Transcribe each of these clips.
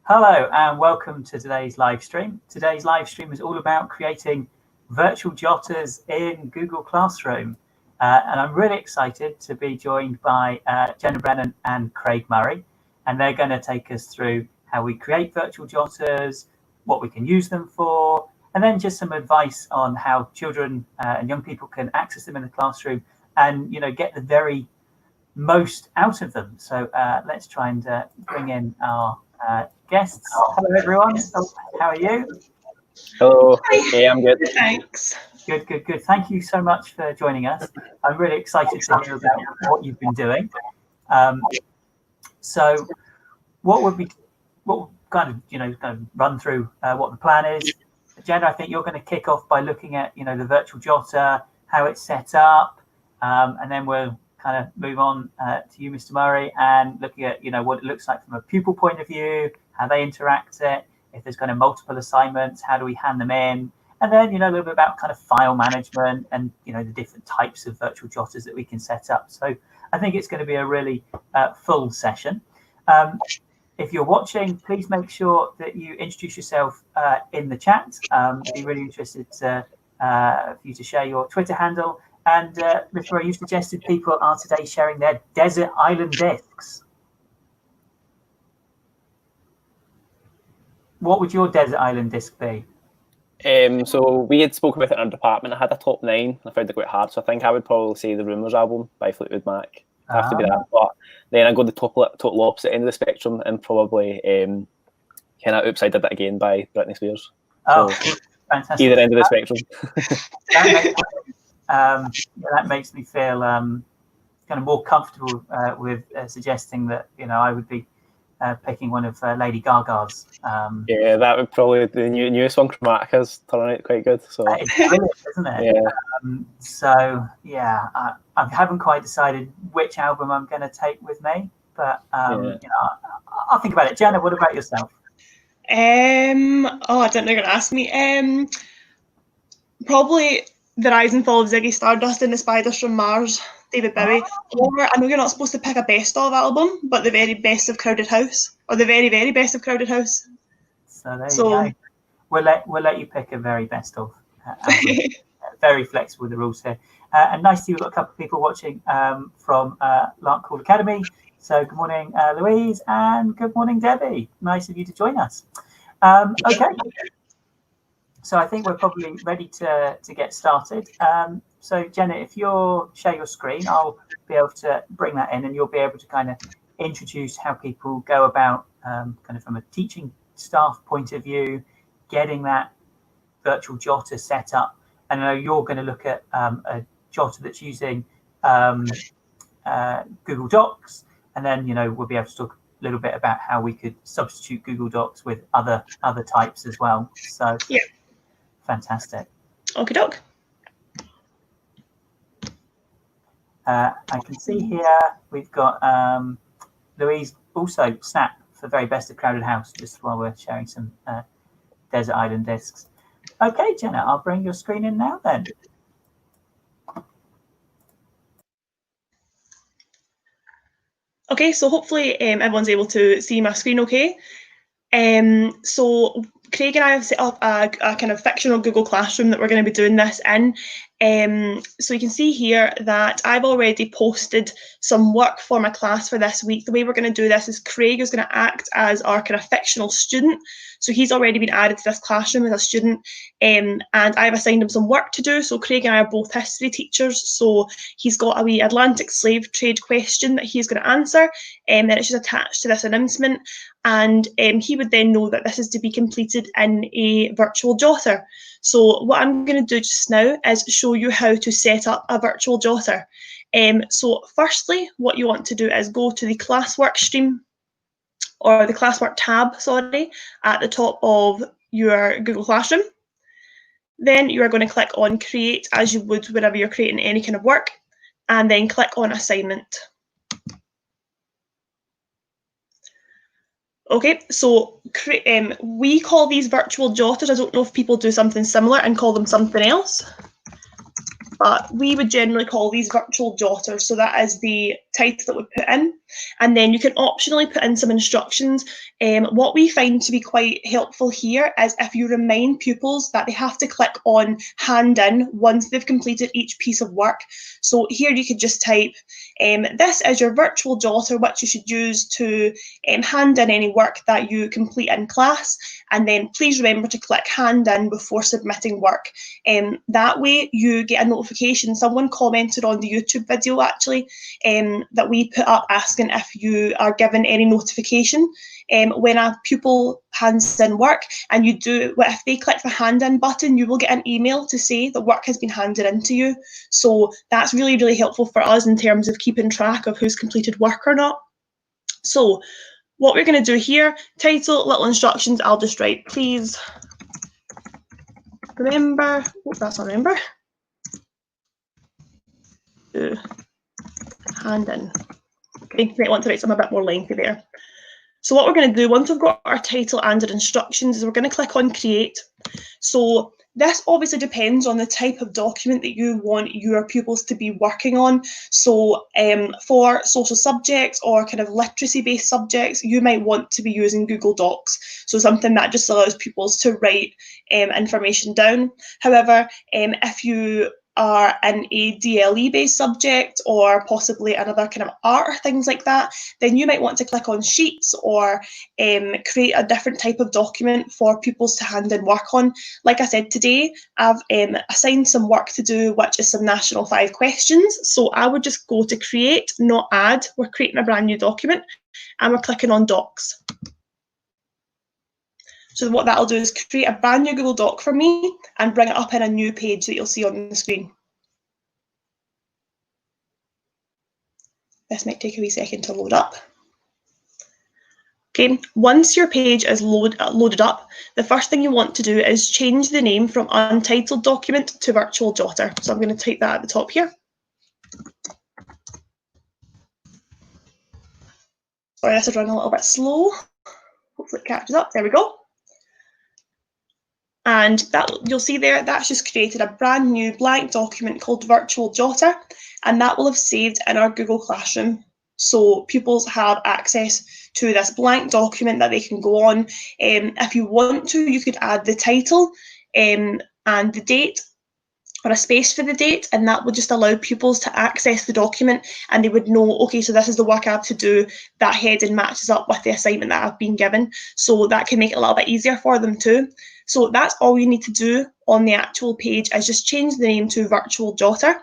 Hello and welcome to today's live stream. Today's live stream is all about creating virtual jotters in Google Classroom. And I'm really excited to be joined by Jena Brenan and Craig Murray. And they're going to take us through how we create virtual jotters, what we can use them for, and then just some advice on how children and young people can access them in the classroom and, get the very most out of them. So let's try and bring in our guests. Hello, everyone. How are you? Hello. Hey, I'm good. Thanks. Good. Thank you so much for joining us. I'm really excited to hear about what you've been doing. So, we'll kind of run through what the plan is. Jena, I think you're going to kick off by looking at the virtual jotter, how it's set up, and then we'll kind of move on to you, Mr. Murray, and looking at what it looks like from a pupil point of view, how they interact it, if there's kind of multiple assignments, how do we hand them in, and then a little bit about kind of file management and the different types of virtual jotters that we can set up. So I think it's going to be a really full session. If you're watching, please make sure that you introduce yourself in the chat. I'd be really interested for you to share your Twitter handle. And Mr. Murray, you suggested people are today sharing their desert island discs. What would your desert island disc be? So we had spoken about it in our department. I had a top 9. I found it quite hard, so I think I would probably say the Rumours album by Fleetwood Mac. It'd have to be that. But then I go the total opposite end of the spectrum and probably kind of Oops, I Did That Again by Britney Spears. Oh, so fantastic. Either end of the spectrum. That makes me feel kind of more comfortable with suggesting that I would be picking one of Lady Gaga's. Yeah, that would probably the newest one, Chromatica's turning out quite good. So it's brilliant, isn't it? Yeah. I haven't quite decided which album I'm going to take with me, but I'll think about it. Jena, what about yourself? I don't know. You're gonna ask me. Probably The Rise and Fall of Ziggy Stardust and the Spiders from Mars, David Bowie. Or I know you're not supposed to pick a best of album, but the very best of Crowded House, or the very, very best of Crowded House. So there you go. We'll let you pick a very best of album. Very flexible with the rules here. And nice to see we've got a couple of people watching from Lark Call Academy. So good morning, Louise, and good morning, Debbie. Nice of you to join us. Okay. So I think we're probably ready to get started. So Jena, if you'll share your screen, I'll be able to bring that in and you'll be able to kind of introduce how people go about kind of from a teaching staff point of view, getting that virtual jotter set up. And I know you're going to look at a jotter that's using Google Docs, and then we'll be able to talk a little bit about how we could substitute Google Docs with other types as well. So yeah. Fantastic. Okie doke. I can see here we've got Louise also Snap for very best of Crowded House, just while we're sharing some Desert Island discs. Okay, Jena, I'll bring your screen in now then. Okay, so hopefully everyone's able to see my screen okay. So Craig and I have set up a kind of fictional Google Classroom that we're going to be doing this in. So you can see here that I've already posted some work for my class for this week. The way we're going to do this is Craig is going to act as our kind of fictional student. So he's already been added to this classroom as a student, and I've assigned him some work to do. So Craig and I are both history teachers. So he's got a wee Atlantic slave trade question that he's going to answer, and then it's just attached to this announcement. And he would then know that this is to be completed in a virtual jotter. So what I'm going to do just now is show you how to set up a virtual jotter. So firstly, what you want to do is go to the classwork stream, or the classwork tab, sorry, at the top of your Google Classroom. Then you are going to click on Create, as you would whenever you're creating any kind of work, and then click on Assignment. Okay, so we call these virtual jotters. I don't know if people do something similar and call them something else. but we would generally call these virtual jotters. So that is the title that we put in. And then you can optionally put in some instructions. What we find to be quite helpful here is if you remind pupils that they have to click on hand in once they've completed each piece of work. So here you could just type, this is your virtual jotter, which you should use to hand in any work that you complete in class. And then please remember to click hand in before submitting work. That way you get a notification. Someone commented on the YouTube video actually that we put up asking if you are given any notification when a pupil hands in work, and you do, if they click the hand in button, you will get an email to say that work has been handed in to you. So that's really, really helpful for us in terms of keeping track of who's completed work or not. So what we're going to do here, title, little instructions, I'll just write, please remember, oh, that's not remember, to hand in. Okay, you might want to write something a bit more lengthy there. So what we're going to do, once we've got our title and our instructions, is we're going to click on create. So this obviously depends on the type of document that you want your pupils to be working on. So for social subjects or kind of literacy-based subjects, you might want to be using Google Docs. So something that just allows pupils to write information down. However, if you are in a DLE-based subject or possibly another kind of art or things like that, then you might want to click on Sheets or create a different type of document for pupils to hand in work on. Like I said, today I've assigned some work to do, which is some National 5 questions. So I would just go to create, not add. We're creating a brand new document and we're clicking on Docs. So what that'll do is create a brand new Google Doc for me and bring it up in a new page that you'll see on the screen. This might take a wee second to load up. Okay, once your page is loaded up, the first thing you want to do is change the name from untitled document to virtual jotter. So I'm going to type that at the top here. Sorry, this is running a little bit slow. Hopefully it catches up. There we go. And that you'll see there, that's just created a brand new blank document called Virtual Jotter, and that will have saved in our Google Classroom. So pupils have access to this blank document that they can go on. If you want to, you could add the title and the date, or a space for the date, and that would just allow pupils to access the document and they would know, okay, so this is the work I have to do, that heading matches up with the assignment that I've been given. So that can make it a little bit easier for them too. So that's all you need to do on the actual page, is just change the name to Virtual Jotter.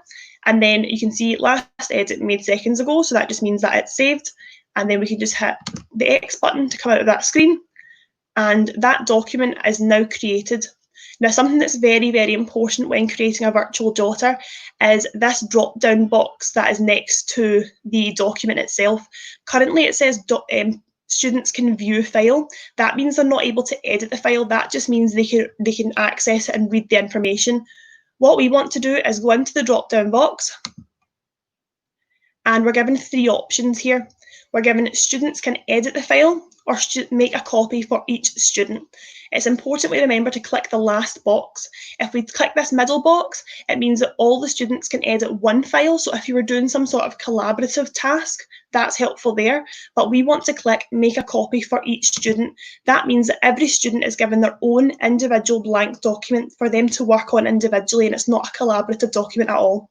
And then you can see last edit made seconds ago, so that just means that it's saved. And then we can just hit the X button to come out of that screen. And that document is now created. Now, something that's very, very important when creating a virtual jotter is this drop-down box that is next to the document itself. Currently, it says students can view file. That means they're not able to edit the file. That just means they can access it and read the information. What we want to do is go into the drop-down box, and we're given 3 options here. We're given students can edit the file or make a copy for each student. It's important we remember to click the last box. If we click this middle box, it means that all the students can edit one file. So if you were doing some sort of collaborative task, that's helpful there. But we want to click make a copy for each student. That means that every student is given their own individual blank document for them to work on individually, and it's not a collaborative document at all.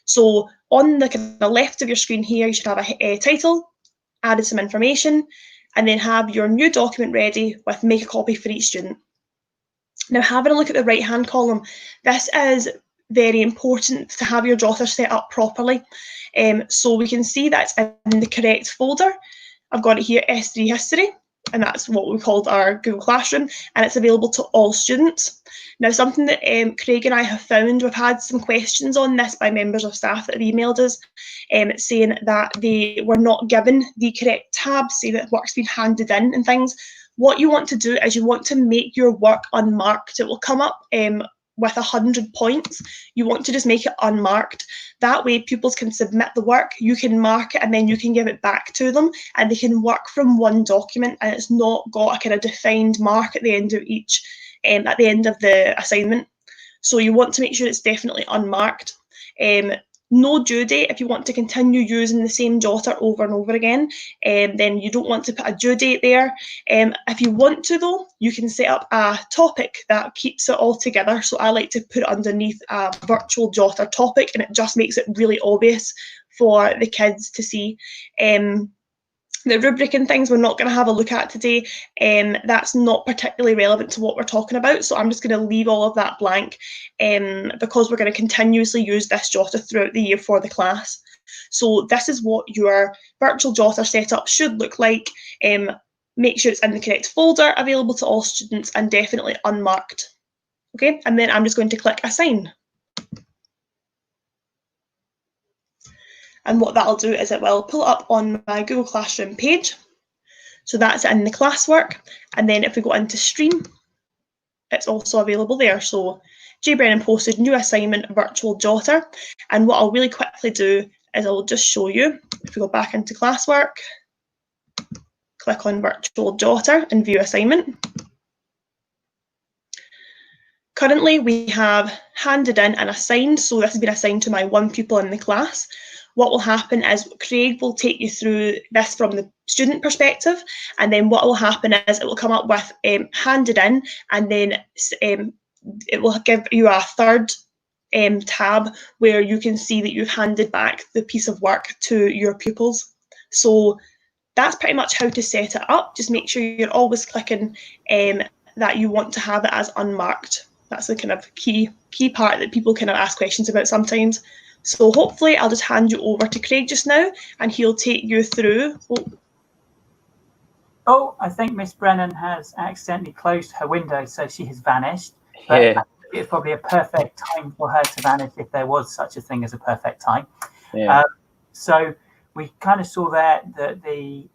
So on the left of your screen here, you should have a title, added some information, and then have your new document ready with make a copy for each student. Now, having a look at the right-hand column, this is very important to have your jotter set up properly. So we can see that it's in the correct folder. I've got it here, S3 History, and that's what we called our Google Classroom, and it's available to all students. Now, something that Craig and I have found, we've had some questions on this by members of staff that have emailed us, saying that they were not given the correct tabs, saying that work's been handed in and things. What you want to do is you want to make your work unmarked. It will come up with 100 points. You want to just make it unmarked. That way pupils can submit the work, you can mark it, and then you can give it back to them, and they can work from one document, and it's not got a kind of defined mark at the end of each, at the end of the assignment. So you want to make sure it's definitely unmarked. No due date. If you want to continue using the same jotter over and over again, then you don't want to put a due date there. If you want to, though, you can set up a topic that keeps it all together. So I like to put it underneath a virtual jotter topic, and it just makes it really obvious for the kids to see. The rubric and things we're not going to have a look at today. That's not particularly relevant to what we're talking about, so I'm just going to leave all of that blank because we're going to continuously use this jotter throughout the year for the class. So this is what your virtual jotter setup should look like. Make sure it's in the correct folder, available to all students, and definitely unmarked. Okay, and then I'm just going to click Assign. And what that'll do is it will pull up on my Google Classroom page. So that's in the classwork. And then if we go into Stream, it's also available there. So J. Brenan posted new assignment virtual jotter. And what I'll really quickly do is I'll just show you. If we go back into classwork, click on virtual jotter and view assignment. Currently, we have handed in and assigned. So this has been assigned to my one pupil in the class. What will happen is Craig will take you through this from the student perspective, and then what will happen is it will come up with handed in, and then it will give you a third tab where you can see that you've handed back the piece of work to your pupils. So that's pretty much how to set it up. Just make sure you're always clicking that you want to have it as unmarked. That's the kind of key part that people kind of ask questions about sometimes. So hopefully I'll just hand you over to Craig just now, and he'll take you through. Oh, I think Miss Brenan has accidentally closed her window, so she has vanished. Yeah. I think it's probably a perfect time for her to vanish if there was such a thing as a perfect time. Yeah. So we kind of saw there that the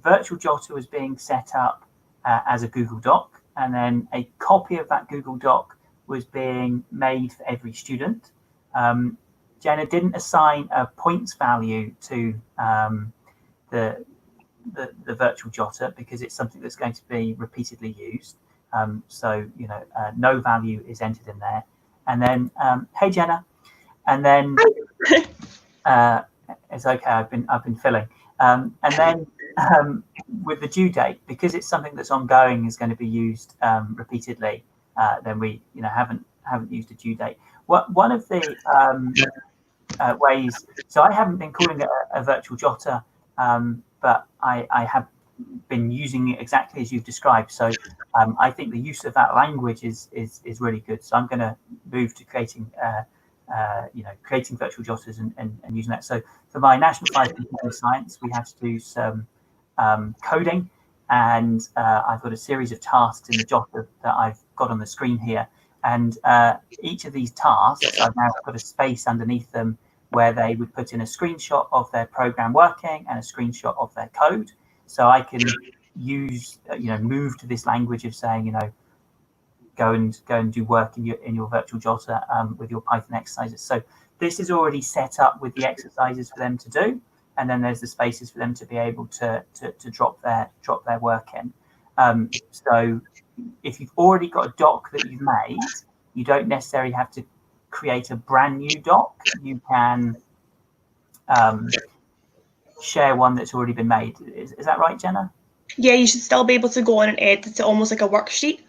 virtual jotter was being set up as a Google Doc, and then a copy of that Google Doc was being made for every student. Jena didn't assign a points value to the virtual jotter because it's something that's going to be repeatedly used. So no value is entered in there. And then hey Jena, and then it's okay. I've been filling. And then with the due date, because it's something that's ongoing, is going to be used repeatedly. Then we haven't used a due date. One of the ways, so I haven't been calling it a virtual jotter, but I have been using it exactly as you've described. So I think the use of that language is really good. So I'm going to move to creating creating virtual jotters and using that. So for my National 5 Computer Science, we have to do some coding, and I've got a series of tasks in the jotter that I've got on the screen here. And each of these tasks, I've now got a space underneath them where they would put in a screenshot of their program working and a screenshot of their code. So I can use, move to this language of saying, go and do work in your virtual jotter with your Python exercises. So this is already set up with the exercises for them to do, and then there's the spaces for them to be able to drop their work in. So if you've already got a doc that you've made, you don't necessarily have to create a brand new doc. You can share one that's already been made. Is that right, Jena? Yeah, you should still be able to go on and edit it almost like a worksheet.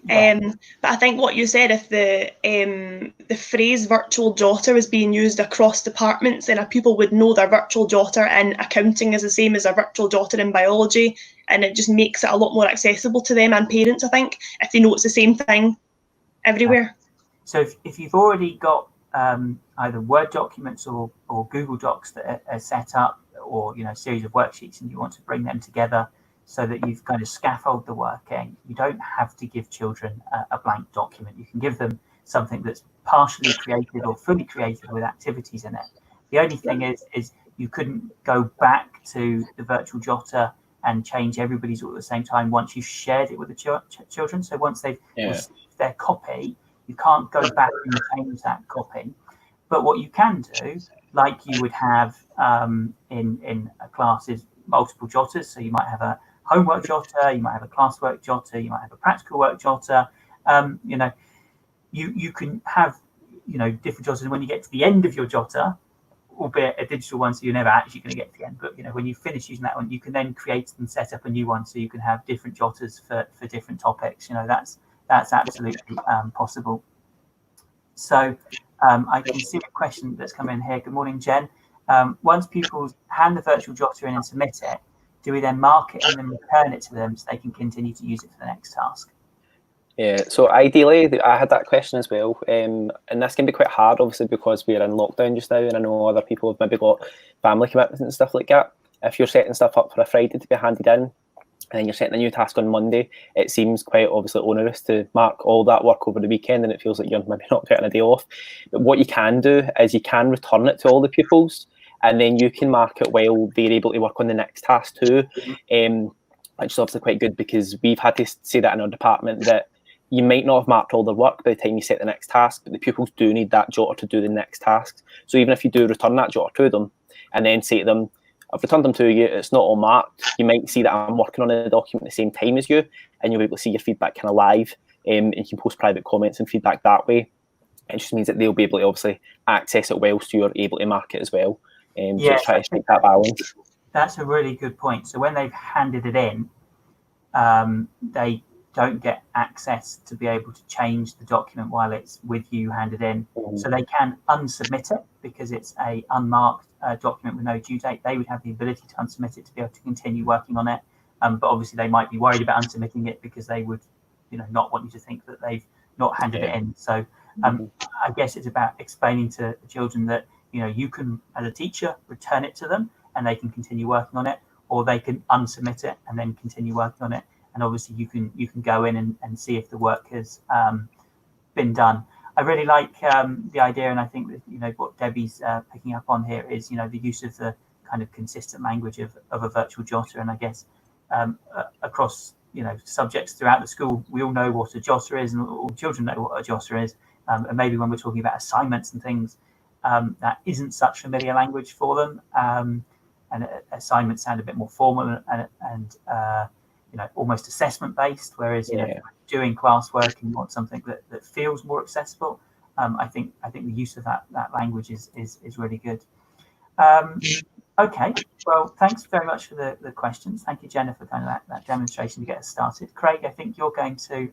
Yeah. But I think what you said, if the phrase virtual jotter was being used across departments, then a pupil would know their virtual jotter in accounting is the same as a virtual jotter in biology, and it just makes it a lot more accessible to them and parents, I think, if they know it's the same thing everywhere. So if you've already got either Word documents or Google Docs that are set up, or a series of worksheets, and you want to bring them together so that you've kind of scaffold the working, you don't have to give children a blank document. You can give them something that's partially created or fully created with activities in it. The only thing is you couldn't go back to the virtual jotter and change everybody's all at the same time once you've shared it with the children. So once they've received their copy, you can't go back and change that copy. But what you can do, like you would have in a class, is multiple jotters. So you might have a homework jotter, you might have a classwork jotter, you might have a practical work jotter. You can have different jotters. And when you get to the end of your jotter, albeit a digital one, so you're never actually going to get to the end, but when you finish using that one, you can then create and set up a new one, so you can have different jotters for different topics. That's absolutely possible. So I can see a question that's come in here. Good morning, Jen. Once pupils hand the virtual jotter in and submit it, do we then mark it and then return it to them so they can continue to use it for the next task? Yeah, so ideally, I had that question as well, and this can be quite hard, obviously, because we're in lockdown just now, and I know other people have maybe got family commitments and stuff like that. If you're setting stuff up for a Friday to be handed in, and then you're setting a new task on Monday, it seems quite obviously onerous to mark all that work over the weekend, and it feels like you're maybe not getting a day off. But what you can do is you can return it to all the pupils, and then you can mark it while they're able to work on the next task too, which is obviously quite good, because we've had to say that in our department that you might not have marked all their work by the time you set the next task, but the pupils do need that jotter to do the next task. So even if you do return that jotter to them and then say to them, I've returned them to you, it's not all marked, you might see that I'm working on a document at the same time as you, and you'll be able to see your feedback kind of live, and you can post private comments and feedback that way. It just means that they'll be able to obviously access it whilst you're able to mark it as well. So just try to strike that balance. That's a really good point. So when they've handed it in, they don't get access to be able to change the document while it's with you handed in. So they can unsubmit it because it's a unmarked document with no due date. They would have the ability to unsubmit it to be able to continue working on it. But obviously they might be worried about unsubmitting it because they would, not want you to think that they've not handed it in. So I guess it's about explaining to the children that, you can, as a teacher, return it to them and they can continue working on it, or they can unsubmit it and then continue working on it. And obviously you can go in and see if the work has been done. I really like the idea, and I think that what Debbie's picking up on here is the use of the kind of consistent language of a virtual jotter. And I guess across subjects throughout the school, we all know what a jotter is, and all children know what a jotter is. And maybe when we're talking about assignments and things, that isn't such familiar language for them. And assignments sound a bit more formal and almost assessment based, whereas doing classwork and you want something that feels more accessible. I think the use of that language is really good. Okay, well, thanks very much for the questions. Thank you, Jenna, for kind of that demonstration to get us started. Craig, I think you're going to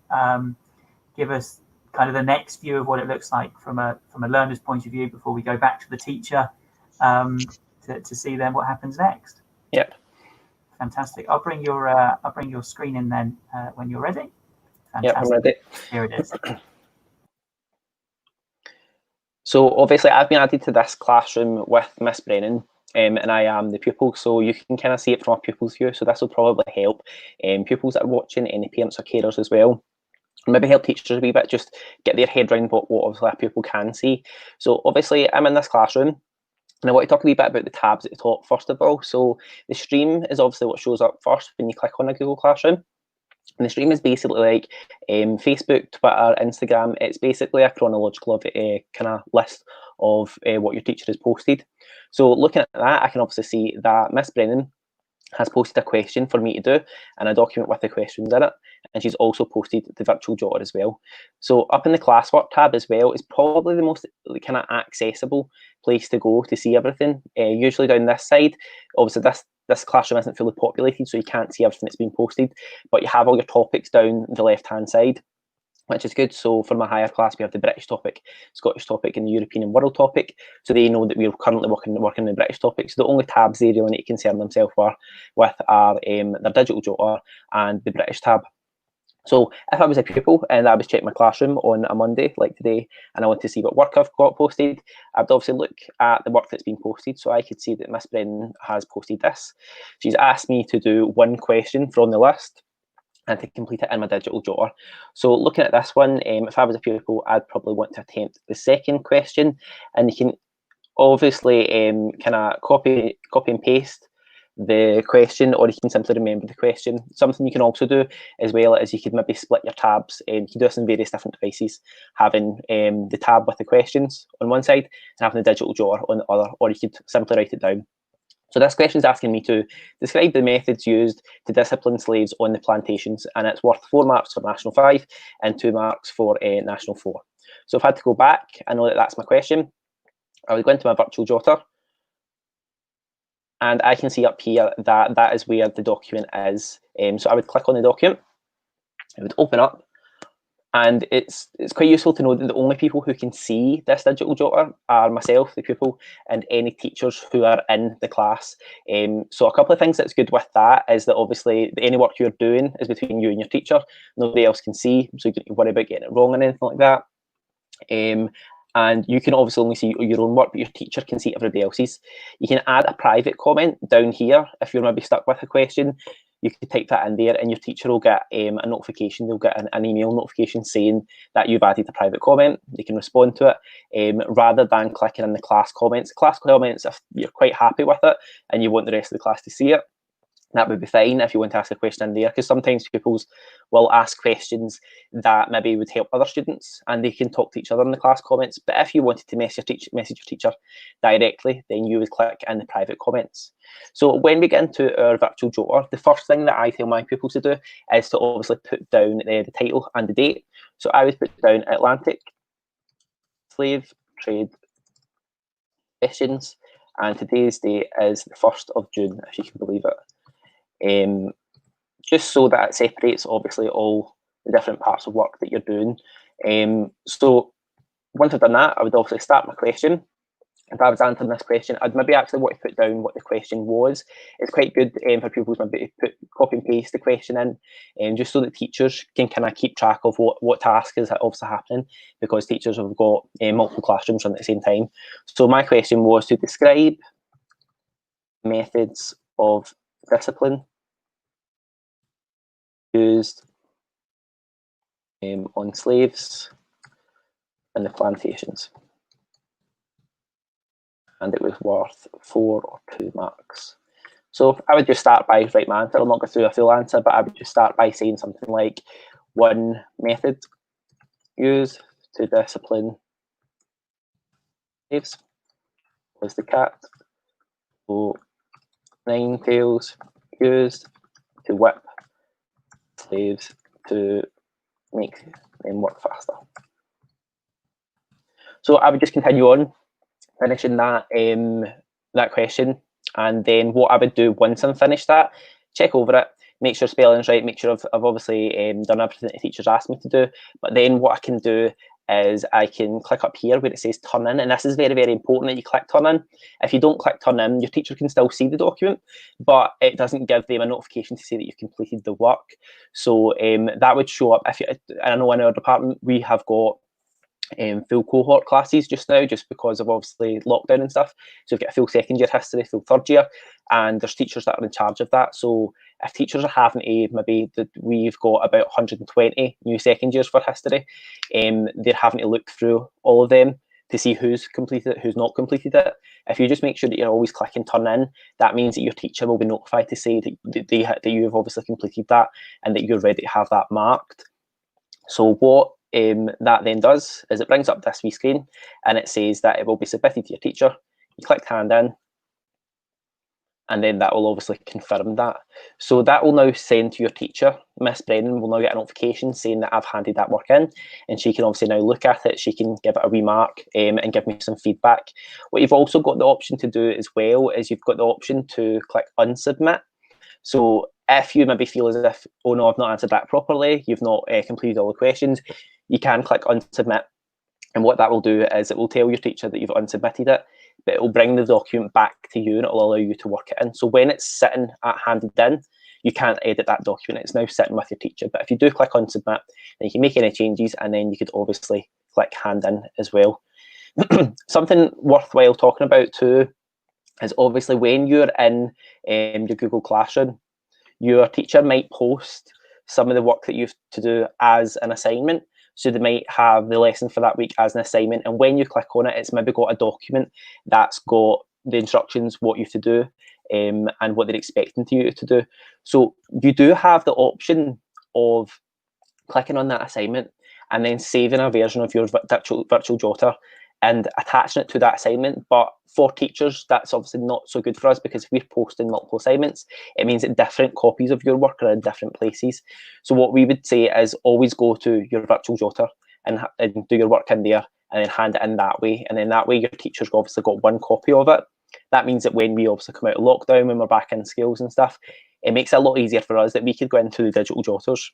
give us kind of the next view of what it looks like from a learner's point of view before we go back to the teacher to see then what happens next. Yep. Fantastic. I'll bring your screen in then when you're ready. Fantastic. Yep, I'm ready. Here it is. So obviously I've been added to this classroom with Miss Brenan, and I am the pupil, so you can kind of see it from a pupil's view. So this will probably help pupils that are watching, any parents or carers as well. Maybe help teachers a wee bit, just get their head around what obviously a pupil can see. So obviously I'm in this classroom, and I want to talk a wee bit about the tabs at the top first of all. So the stream is obviously what shows up first when you click on a Google Classroom. And the stream is basically like Facebook, Twitter, Instagram. It's basically a chronological kind of list of what your teacher has posted. So looking at that, I can obviously see that Miss Brenan has posted a question for me to do and a document with the questions in it. And she's also posted the virtual jotter as well. So up in the classwork tab as well is probably the most kind of accessible place to go to see everything. Usually down this side, obviously this classroom isn't fully populated, so you can't see everything that's been posted, but you have all your topics down the left-hand side, which is good. So for my higher class, we have the British topic, Scottish topic, and the European and world topic. So they know that we're currently working on the British topic. So the only tabs they really need to concern themselves with are their digital jotter and the British tab. So if I was a pupil and I was checking my classroom on a Monday, like today, and I want to see what work I've got posted, I'd obviously look at the work that's been posted. So I could see that Miss Brenan has posted this. She's asked me to do one question from the list and to complete it in my digital jotter. So looking at this one, if I was a pupil, I'd probably want to attempt the second question, and you can obviously kind of copy and paste the question, or you can simply remember the question. Something you can also do as well is you could maybe split your tabs. You can do this on various different devices, having the tab with the questions on one side and having the digital jotter on the other, or you could simply write it down. So this question is asking me to describe the methods used to discipline slaves on the plantations, and it's worth 4 marks for National 5 and 2 marks for National 4. So if I had to go back, I know that that's my question. I would go into my virtual jotter, and I can see up here that that is where the document is. So I would click on the document, it would open up, and it's quite useful to know that the only people who can see this digital jotter are myself, the pupil, and any teachers who are in the class. So a couple of things that's good with that is that obviously any work you're doing is between you and your teacher. Nobody else can see, so you don't need to worry about getting it wrong or anything like that. And you can obviously only see your own work, but your teacher can see everybody else's. You can add a private comment down here if you're maybe stuck with a question. You can type that in there, and your teacher will get a notification. They'll get an email notification saying that you've added a private comment. They can respond to it rather than clicking in the class comments. Class comments, if you're quite happy with it and you want the rest of the class to see it, that would be fine if you want to ask a question in there, because sometimes pupils will ask questions that maybe would help other students and they can talk to each other in the class comments. But if you wanted to message your teacher directly, then you would click in the private comments. So when we get into our virtual jotter, the first thing that I tell my pupils to do is to obviously put down the title and the date. So I would put down Atlantic Slave Trade Questions, and today's date is the 1st of June, if you can believe it. Just so that it separates obviously all the different parts of work that you're doing. So once I've done that, I would obviously start my question. If I was answering this question, I'd maybe actually want to put down what the question was. It's quite good for pupils maybe to copy and paste the question in, just so that teachers can kind of keep track of what task is obviously happening, because teachers have got multiple classrooms running at the same time. So my question was to describe methods of discipline used on slaves in the plantations, and it was worth 4 or 2 marks. So I would just start by writing my answer. I'll not go through a full answer, but I would just start by saying something like, one method used to discipline slaves was the cat. So 9 tails used to whip slaves to make them work faster. So I would just continue on finishing that that question, and then what I would do once I'm finished that, check over it, make sure spelling's right, make sure I've obviously done everything that the teachers asked me to do. But then what I can do is I can click up here where it says turn in, and this is very, very important that you click turn in. If you don't click turn in, your teacher can still see the document, but it doesn't give them a notification to say that you've completed the work. So that would show up if you, and I know in our department we have got full cohort classes just now, just because of obviously lockdown and stuff. So we've got a full second year history, full third year, and there's teachers that are in charge of that. So if teachers are having to, maybe we've got about 120 new second years for history, they're having to look through all of them to see who's completed it, who's not completed it. If you just make sure that you're always clicking turn in, that means that your teacher will be notified to say that you have obviously completed that and that you're ready to have that marked. So what that then does is it brings up this wee screen and it says that it will be submitted to your teacher. You click hand in, and then that will obviously confirm that. So that will now send to your teacher. Miss Brenan will now get a notification saying that I've handed that work in, and she can obviously now look at it. She can give it a remark and give me some feedback. What you've also got the option to do as well is you've got the option to click unsubmit. So if you maybe feel as if, oh no, I've not answered that properly, you've not completed all the questions, you can click unsubmit. And what that will do is it will tell your teacher that you've unsubmitted it, but it will bring the document back to you and it will allow you to work it in. So when it's sitting at handed in, you can't edit that document. It's now sitting with your teacher. But if you do click unsubmit, then you can make any changes, and then you could obviously click hand in as well. Something worthwhile talking about too is obviously when you're in your Google Classroom, your teacher might post some of the work that you have to do as an assignment. So they might have the lesson for that week as an assignment, and when you click on it, it's maybe got a document that's got the instructions, what you have to do, and what they're expecting you to do. So you do have the option of clicking on that assignment and then saving a version of your virtual jotter and attaching it to that assignment. But for teachers, that's obviously not so good for us, because if we're posting multiple assignments, it means that different copies of your work are in different places. So what we would say is always go to your virtual jotter and do your work in there, and then hand it in that way. And then that way your teacher's obviously got one copy of it. That means that when we obviously come out of lockdown, when we're back in schools and stuff, it makes it a lot easier for us that we could go into the digital jotters,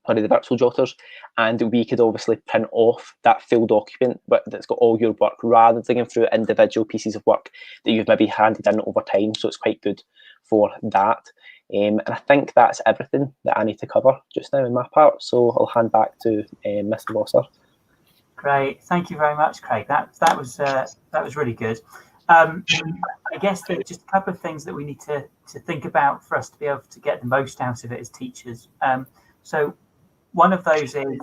or the virtual jotters, and we could obviously print off that full document that's got all your work, rather than going through individual pieces of work that you've maybe handed in over time. So it's quite good for that. And I think that's everything that I need to cover just now in my part. So I'll hand back to Mr. Vosser. Great, thank you very much, Craig. That was really good. I guess there are just a couple of things that we need to think about for us to be able to get the most out of it as teachers. So one of those is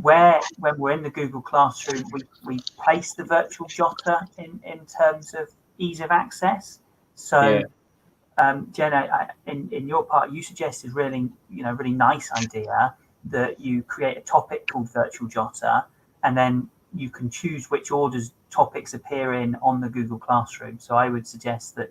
when we're in the Google Classroom, we place the virtual jotter in terms of ease of access. So Jena, in your part, you suggested really nice idea that you create a topic called virtual jotter, and then you can choose which orders topics appear in on the Google Classroom. So I would suggest that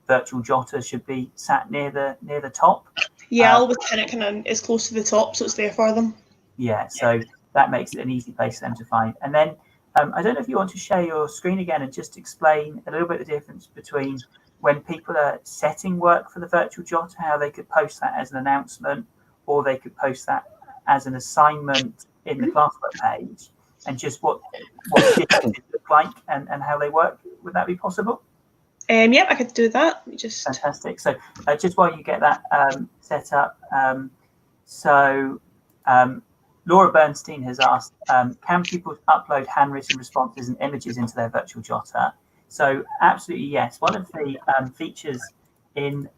virtual jotter should be sat near the top. Yeah, I'll always pin it kind of as close to the top so it's there for them. Yeah, so that makes it an easy place for them to find. And then I don't know if you want to share your screen again and just explain a little bit the difference between when people are setting work for the virtual jotter, how they could post that as an announcement, or they could post that as an assignment in the classwork page, and just what differences look like and how they work. Would that be possible? Yeah, I could do that. Fantastic. So just while you get that set up, Laura Bernstein has asked, can people upload handwritten responses and images into their virtual jotter? So absolutely yes. One of the features in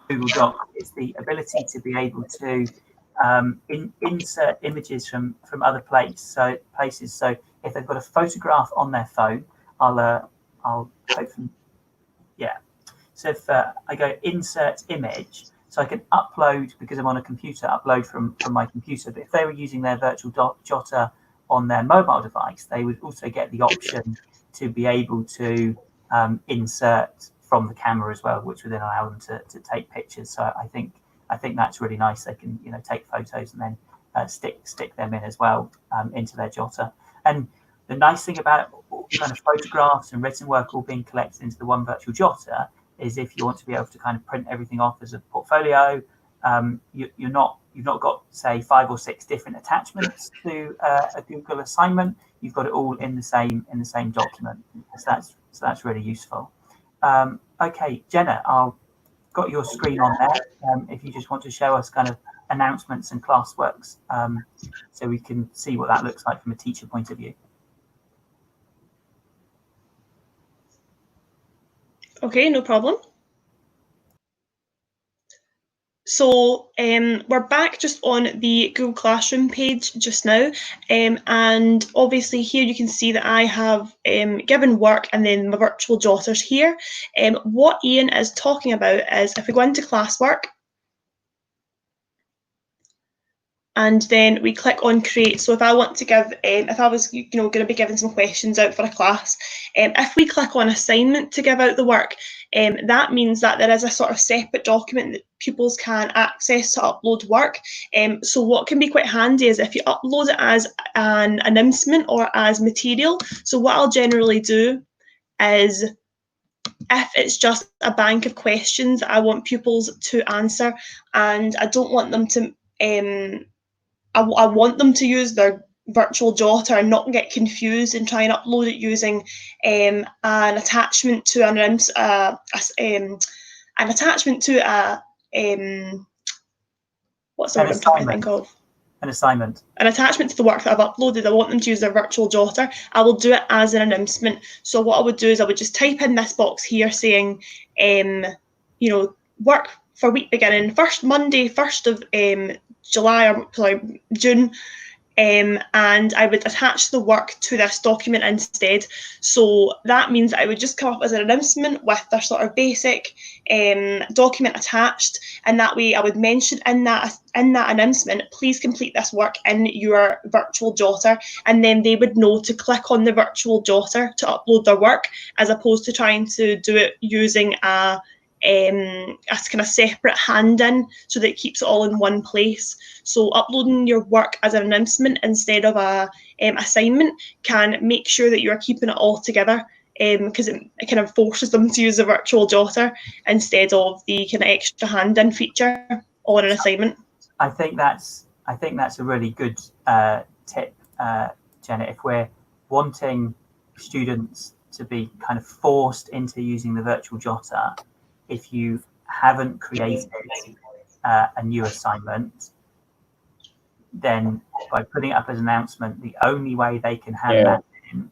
Google Docs is the ability to be able to insert images from other places. So if they've got a photograph on their phone, I'll hopefully, yeah. So if I go insert image, so I can upload, because I'm on a computer, upload from my computer. But if they were using their virtual jotter on their mobile device, they would also get the option to be able to insert from the camera as well, which would then allow them to take pictures. So I think that's really nice. They can take photos and then stick them in as well into their jotter. And the nice thing about kind of photographs and written work all being collected into the one virtual jotter is if you want to be able to kind of print everything off as a portfolio, you've not got, say, 5 or 6 different attachments to a Google assignment. You've got it all in the same document. So that's really useful. Okay, Jena, I've got your screen on there. If you just want to show us kind of announcements and classworks, so we can see what that looks like from a teacher point of view. Okay, no problem. So we're back just on the Google Classroom page just now, and obviously here you can see that I have given work and then my virtual jotters here. What Ian is talking about is if we go into classwork and then we click on create. So if I want to give, if I was going to be giving some questions out for a class, if we click on assignment to give out the work, that means that there is a sort of separate document that pupils can access to upload work. So what can be quite handy is if you upload it as an announcement or as material. So what I'll generally do is, if it's just a bank of questions that I want pupils to answer and I don't want them to, I want them to use their virtual jotter and not get confused and try and upload it using an attachment to an attachment to a what's the word I'm trying to think of? An assignment. An attachment to the work that I've uploaded. I want them to use their virtual jotter. I will do it as an announcement. So what I would do is I would just type in this box here saying, work for week beginning Monday, 1st of July, or sorry, June, and I would attach the work to this document instead. So that means that I would just come up as an announcement with their sort of basic document attached, and that way I would mention in that announcement, please complete this work in your virtual jotter, and then they would know to click on the virtual jotter to upload their work, as opposed to trying to do it using a a kind of separate hand in, so that it keeps it all in one place. So uploading your work as an announcement instead of a assignment can make sure that you're keeping it all together, because it kind of forces them to use the virtual jotter instead of the kind of extra hand in feature on an assignment. I think that's a really good tip, Jenna. If we're wanting students to be kind of forced into using the virtual jotter, if you haven't created a new assignment, then by putting it up as an announcement, the only way they can hand that in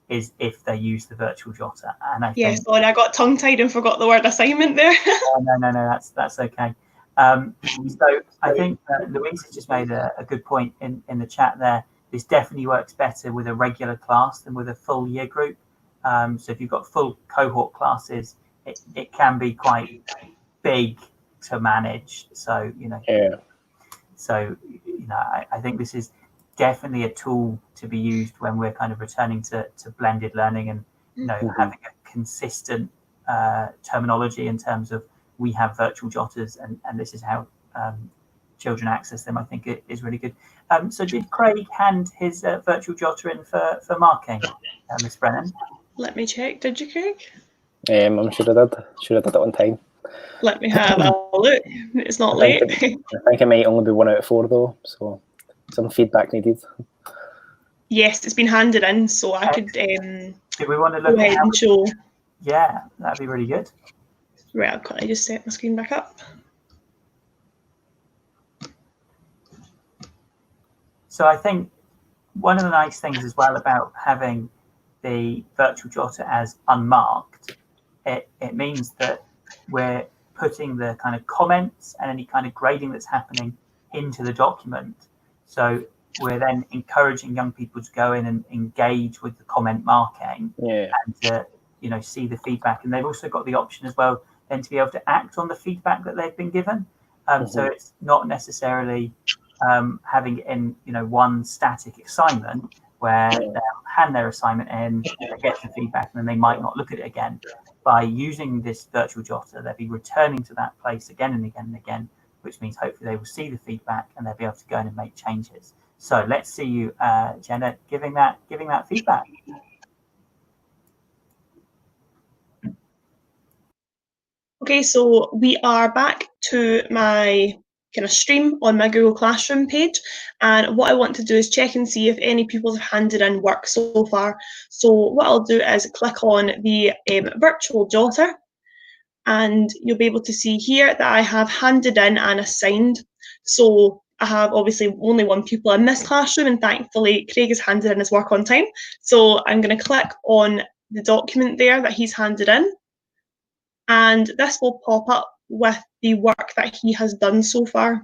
is if they use the virtual jotter. And I think, sorry, I got tongue-tied and forgot the word assignment there. no, that's okay. So I think Louise has just made a good point in the chat there. This definitely works better with a regular class than with a full year group. So if you've got full cohort classes, it can be quite big to manage. So, I think this is definitely a tool to be used when we're kind of returning to blended learning and, having a consistent terminology in terms of we have virtual jotters and this is how children access them. I think it is really good. So did Craig hand his virtual jotter in for marking, Miss Brenan? Let me check. Did you, Craig? I'm sure I did. Sure I did it on time. Let me have a look. It's not late. I think it might only be 1 out of 4 though, so some feedback needed. Yes, it's been handed in, so I could Do we want to look go ahead and show. Yeah, that'd be really good. Right, I'll quickly just set my screen back up. So I think one of the nice things as well about having the virtual jotter as unmarked, it means that we're putting the kind of comments and any kind of grading that's happening into the document. So we're then encouraging young people to go in and engage with the comment marking and to see the feedback. And they've also got the option as well then to be able to act on the feedback that they've been given. So it's not necessarily having it in one static assignment where they'll hand their assignment in, they get the feedback, and then they might not look at it again. By using this virtual jotter, they'll be returning to that place again and again and again, which means hopefully they will see the feedback and they'll be able to go in and make changes. So let's see you, Jenna, giving that feedback. Okay, so we are back to my kind of stream on my Google Classroom page, and what I want to do is check and see if any people have handed in work so far. So what I'll do is click on the virtual jotter, and you'll be able to see here that I have handed in and assigned. So I have obviously only one pupil in this classroom, and thankfully Craig has handed in his work on time. So I'm going to click on the document there that he's handed in, and this will pop up with the work that he has done so far.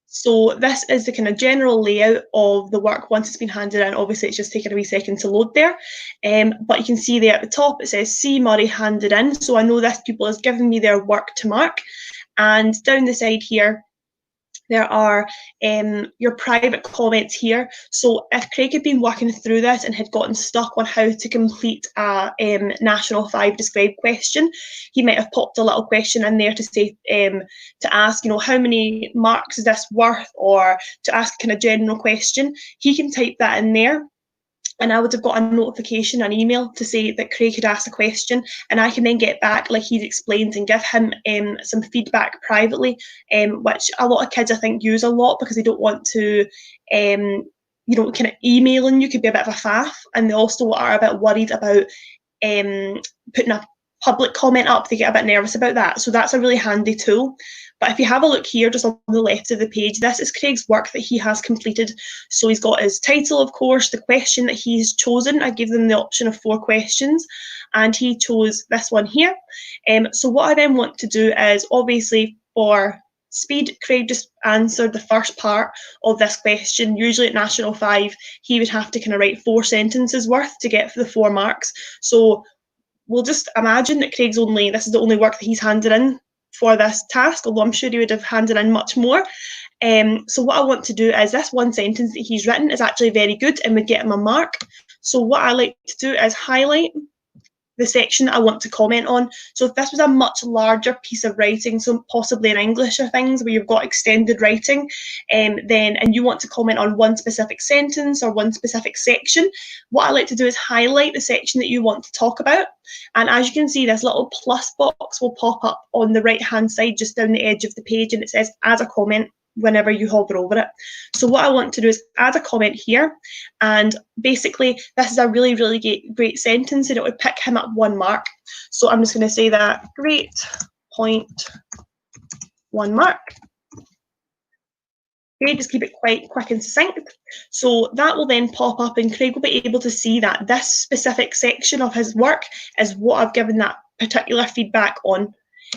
So this is the kind of general layout of the work once it's been handed in. Obviously, it's just taken a wee second to load there. But you can see there at the top, it says C. Murray handed in. So I know this pupil has given me their work to mark. And down the side here, there are your private comments here. So if Craig had been working through this and had gotten stuck on how to complete a National 5 described question, he might have popped a little question in there to say, to ask, how many marks is this worth, or to ask kind of general question. He can type that in there, and I would have got a notification, an email to say that Craig had asked a question, and I can then get back, like he's explained, and give him some feedback privately, which a lot of kids I think use a lot because they don't want to, kind of emailing you could be a bit of a faff, and they also are a bit worried about putting a public comment up. They get a bit nervous about that, so that's a really handy tool. But if you have a look here, just on the left of the page, this is Craig's work that he has completed. So he's got his title, of course, the question that he's chosen. I gave them the option of 4 questions, and he chose this one here. So what I then want to do is, obviously, for speed, Craig just answered the first part of this question. Usually at National 5, he would have to kind of write 4 sentences worth to get the 4 marks. So we'll just imagine that this is the only work that he's handed in for this task, although I'm sure he would have handed in much more. So what I want to do is, this one sentence that he's written is actually very good and would get him a mark. So what I like to do is highlight the section that I want to comment on. So if this was a much larger piece of writing, so possibly in English or things where you've got extended writing, and you want to comment on one specific sentence or one specific section, what I like to do is highlight the section that you want to talk about. And as you can see, this little plus box will pop up on the right hand side just down the edge of the page, and it says add a comment whenever you hover over it. So what I want to do is add a comment here, and basically this is a really, really great sentence, and it would pick him up 1 mark. So I'm just going to say that, great point, 1 mark. Okay, just keep it quite quick and succinct. So that will then pop up, and Craig will be able to see that this specific section of his work is what I've given that particular feedback on.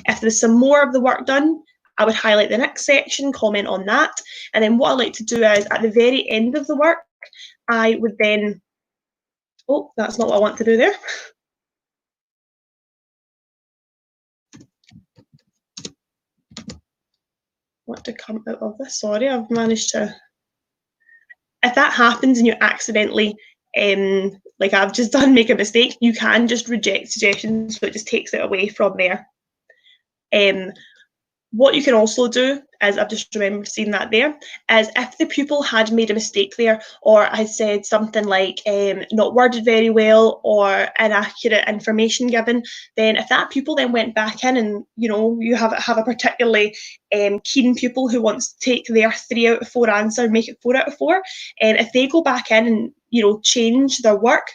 If there's some more of the work done, I would highlight the next section, comment on that, and then what I like to do is at the very end of the work, I would then, oh, that's not what I want to do there. Want to come out of this, sorry, I've managed to, if that happens and you accidentally, like I've just done, make a mistake, you can just reject suggestions, so it just takes it away from there. What you can also do, as I've just remembered seeing that there, is if the pupil had made a mistake there, or had said something like not worded very well or inaccurate information given, then if that pupil then went back in and, you know, you have a particularly keen pupil who wants to take their 3 out of 4 answer and make it 4 out of 4, and if they go back in and, you know, change their work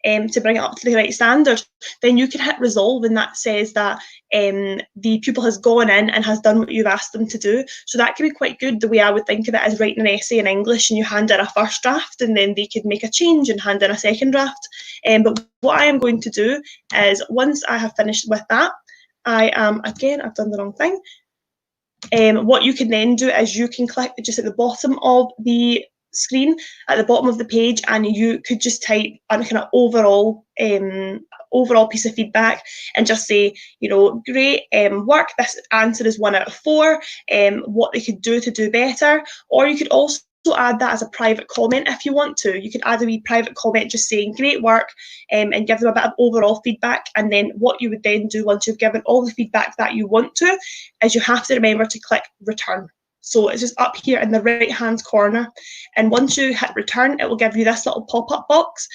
to bring it up to the right standards, then you can hit resolve, and that says that the pupil has gone in and has done what you've asked them to do. So that can be quite good. The way I would think of it is writing an essay in English, and you hand in a first draft, and then they could make a change and hand in a second draft. But what I am going to do is, once I have finished with that, I am, again, I've done the wrong thing. What you can then do is you can click just at the bottom of the screen, at the bottom of the page, and you could just type a kind of overall piece of feedback and just say, you know, great work, this answer is 1 out of 4, what they could do to do better. Or you could also add that as a private comment if you want to. You could add a wee private comment just saying great work, and give them a bit of overall feedback. And then what you would then do once you've given all the feedback that you want to is you have to remember to click return. So it's just up here in the right hand corner, and once you hit return, it will give you this little pop-up box.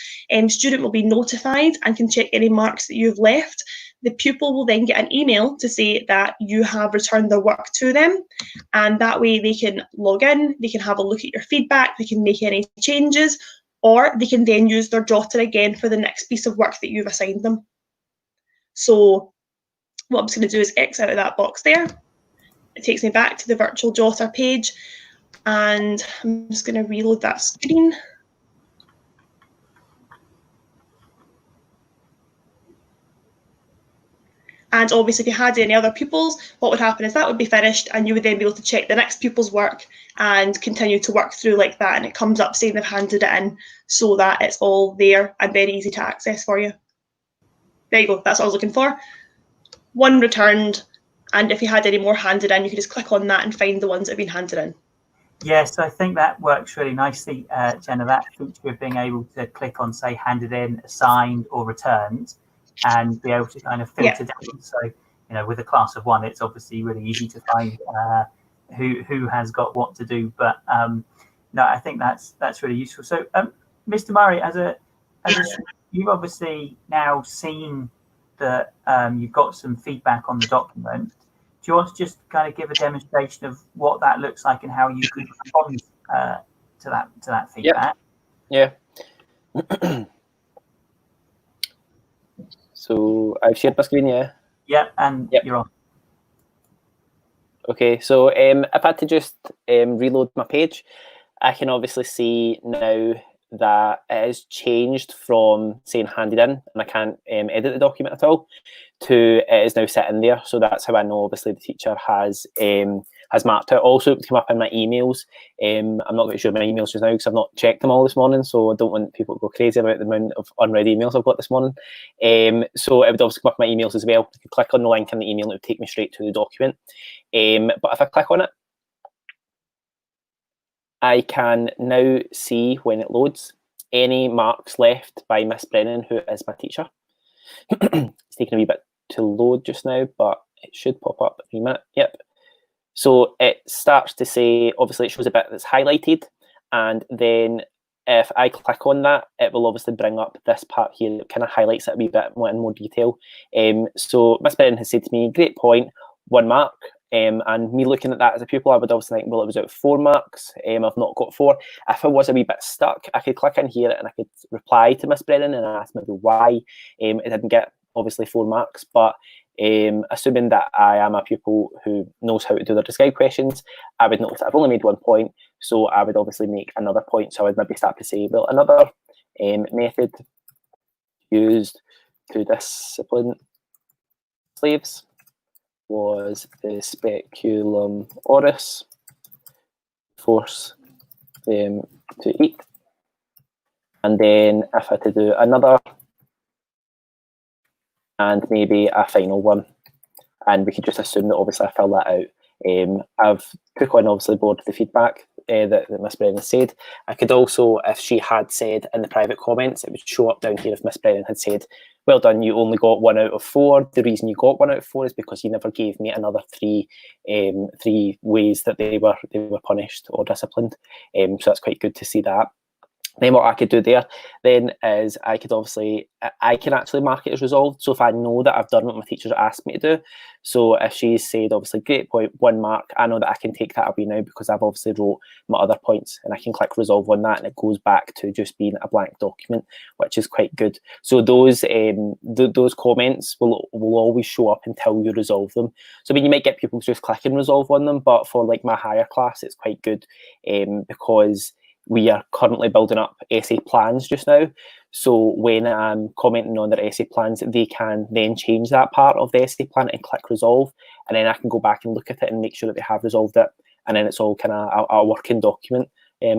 Student will be notified and can check any marks that you've left. The pupil will then get an email to say that you have returned their work to them, and that way they can log in, they can have a look at your feedback, they can make any changes, or they can then use their jotter again for the next piece of work that you've assigned them. So what I'm just going to do is X out of that box there. It takes me back to the virtual jotter page, and I'm just going to reload that screen. And obviously if you had any other pupils, what would happen is that would be finished, and you would then be able to check the next pupil's work and continue to work through like that, and it comes up saying they've handed it in, so that it's all there and very easy to access for you. There you go, that's what I was looking for. 1 returned. And if you had any more handed in, you could just click on that and find the ones that have been handed in. Yes, I think that works really nicely, Jenna, that feature of being able to click on, say, handed in, assigned or returned, and be able to kind of filter down. So, you know, with a class of 1, it's obviously really easy to find who has got what to do. But no, I think that's really useful. So, Mr. Murray, you've obviously now seen that you've got some feedback on the document. Do you want to just kind of give a demonstration of what that looks like and how you could respond to that feedback? Yeah. So I've shared my screen, yeah? Yeah, and you're on. Okay, so if I had to just reload my page, I can obviously see now that it has changed from saying handed in, and I can't edit the document at all, to it is now sitting there. So that's how I know obviously the teacher has has marked out. Also, it came up in my emails. I'm not going to show my emails just now because I've not checked them all this morning, so I don't want people to go crazy about the amount of unread emails I've got this morning. So it would obviously come up in my emails as well. I could click on the link in the email and it would take me straight to the document. But if I click on it, I can now see when it loads any marks left by Miss Brenan, who is my teacher. It's taking a wee bit to load just now, but it should pop up in a minute. Yep. So it starts to say, obviously it shows a bit that's highlighted, and then if I click on that, it will obviously bring up this part here. It kind of highlights it a wee bit more in more detail. So Miss Brenan has said to me, great point, 1 mark. And me looking at that as a pupil, I would obviously think, well, it was out 4 marks. I've not got 4. If I was a wee bit stuck, I could click in here and I could reply to Miss Brenan and ask maybe why it didn't get obviously 4 marks. But assuming that I am a pupil who knows how to do their Disguise questions, I would notice I've only made 1 point, so I would obviously make another point. So I would maybe start to say, well, another method used to discipline slaves was the speculum oris, force them to eat. And then if I had to do another, and maybe a final one, and we could just assume that obviously I fill that out. I've took on obviously board the feedback that Miss Brenan said. I could also, if she had said in the private comments, it would show up down here if Miss Brenan had said, well done, you only got 1 out of 4. The reason you got 1 out of 4 is because you never gave me another 3 ways that they were punished or disciplined. So that's quite good to see that. Then what I could do there then is I can actually mark it as resolved. So if I know that I've done what my teachers asked me to do, so if she said obviously great point, 1 mark, I know that I can take that away now because I've obviously wrote my other points and I can click resolve on that and it goes back to just being a blank document, which is quite good. So those comments will always show up until you resolve them. So I mean, you might get people just click and resolve on them, but for like my higher class, it's quite good because we are currently building up essay plans just now. So when I'm commenting on their essay plans, they can then change that part of the essay plan and click resolve. And then I can go back and look at it and make sure that they have resolved it. And then it's all kind of a working document,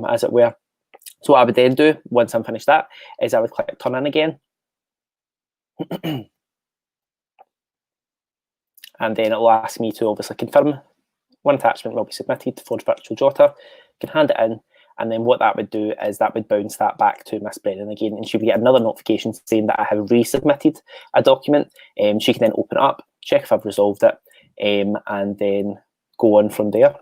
as it were. So what I would then do once I'm finished that is I would click turn in again. And then it'll ask me to obviously confirm 1 attachment will be submitted for virtual jotter. You can hand it in. And then what that would do is that would bounce that back to Miss Brenan again, and she would get another notification saying that I have resubmitted a document. She can then open it up, check if I've resolved it, and then go on from there.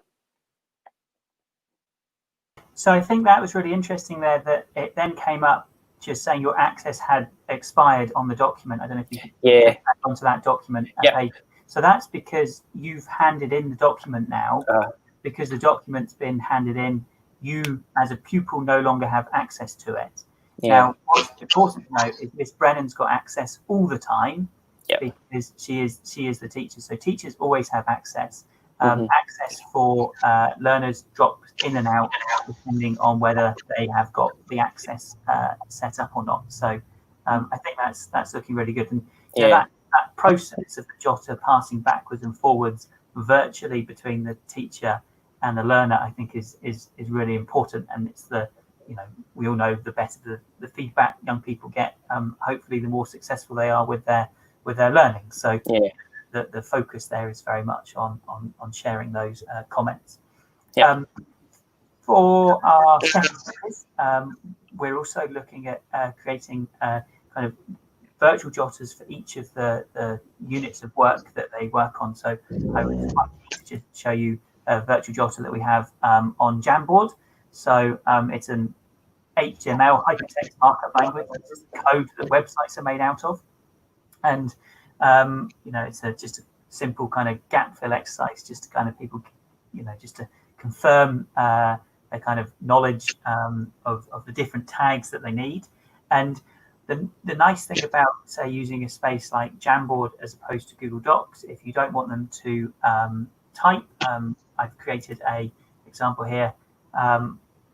So I think that was really interesting there, that it then came up just saying your access had expired on the document. I don't know if you can get back onto that document. Yeah. So that's because you've handed in the document now. Because the document's been handed in, you as a pupil no longer have access to it. Now, what's important to note is Miss Brennan's got access all the time because she is the teacher. So teachers always have access. Access for learners drops in and out depending on whether they have got the access set up or not. So I think that's looking really good. And you know, that process of the jotter passing backwards and forwards virtually between the teacher and the learner, I think is really important. And it's we all know the better the feedback young people get, hopefully the more successful they are with their learning. So the focus there is very much on sharing those comments. For our second quiz, we're also looking at creating kind of virtual jotters for each of the units of work that they work on. So I would just show you a virtual jotter that we have on Jamboard. So it's an HTML hypertext markup language. It's the code that websites are made out of, and it's just a simple kind of gap fill exercise, just to kind of people, just to confirm their kind of knowledge of the different tags that they need. And the nice thing about, say, using a space like Jamboard as opposed to Google Docs, if you don't want them to type, I've created a example here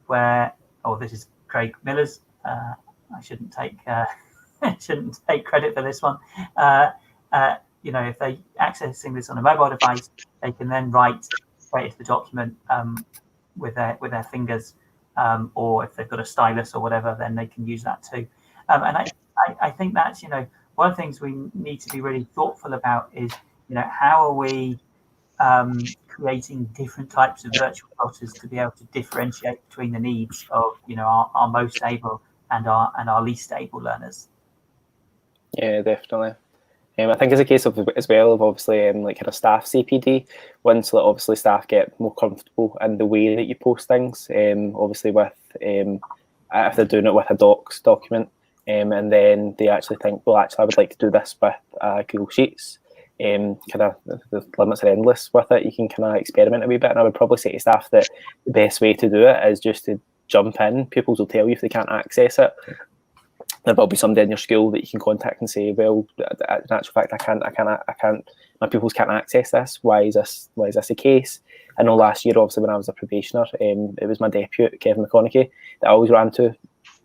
where, this is Craig Miller's. I shouldn't take credit for this one. If they're accessing this on a mobile device, they can then write created the document with their fingers, or if they've got a stylus or whatever, then they can use that too. And I think that's, one of the things we need to be really thoughtful about is, how are we creating different types of virtual jotters to be able to differentiate between the needs of, our most able and our least able learners. Yeah, definitely. I think it's a case of as well of obviously like kind of staff CPD. Once obviously staff get more comfortable in the way that you post things, obviously with if they're doing it with a docs document, and then they actually think, well, actually, I would like to do this with Google Sheets. Kind of the limits are endless with it. You can kind of experiment a wee bit, and I would probably say to staff that the best way to do it is just to jump in. Pupils will tell you if they can't access it. There will be somebody in your school that you can contact and say, well, in actual fact, I can't. My pupils can't access this. Why is this the case? I know last year, obviously, when I was a probationer, it was my deputy, Kevin McConaughey, that I always ran to.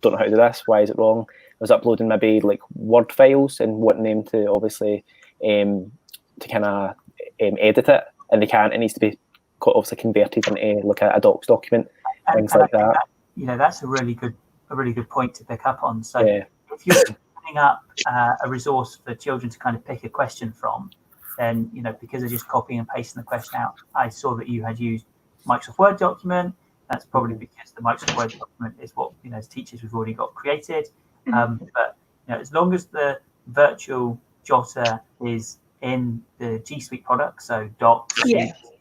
Don't know how to do this. Why is it wrong? I was uploading maybe like Word files and wanting them to obviously to kind of edit it, and they can't. It needs to be obviously converted into like a docs document, things like that. That's a really good point to pick up on. So yeah. If you're putting up a resource for children to kind of pick a question from, then because they're just copying and pasting the question out. I saw that you had used Microsoft Word document. That's probably because the Microsoft Word document is what as teachers we've already got created. But as long as the virtual jotter is in the G Suite product, so Docs,